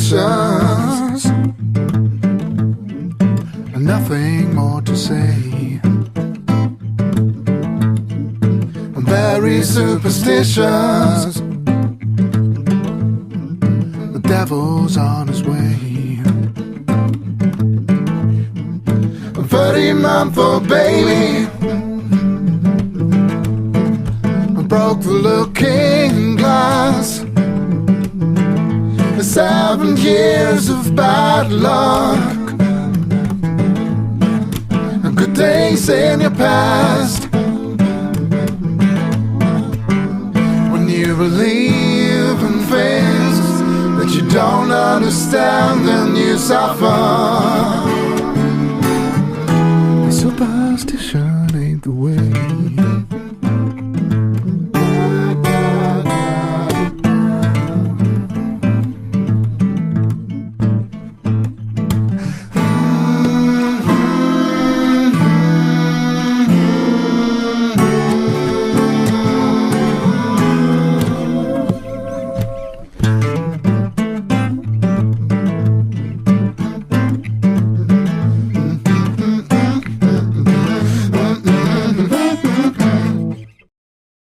superstitious, nothing more to say. I'm very superstitious, the devil's on his way. A 30-month-old baby broke the looking glass. 7 years of bad luck, good days in your past. When you believe in things that you don't understand, then you suffer. Superstition ain't the way.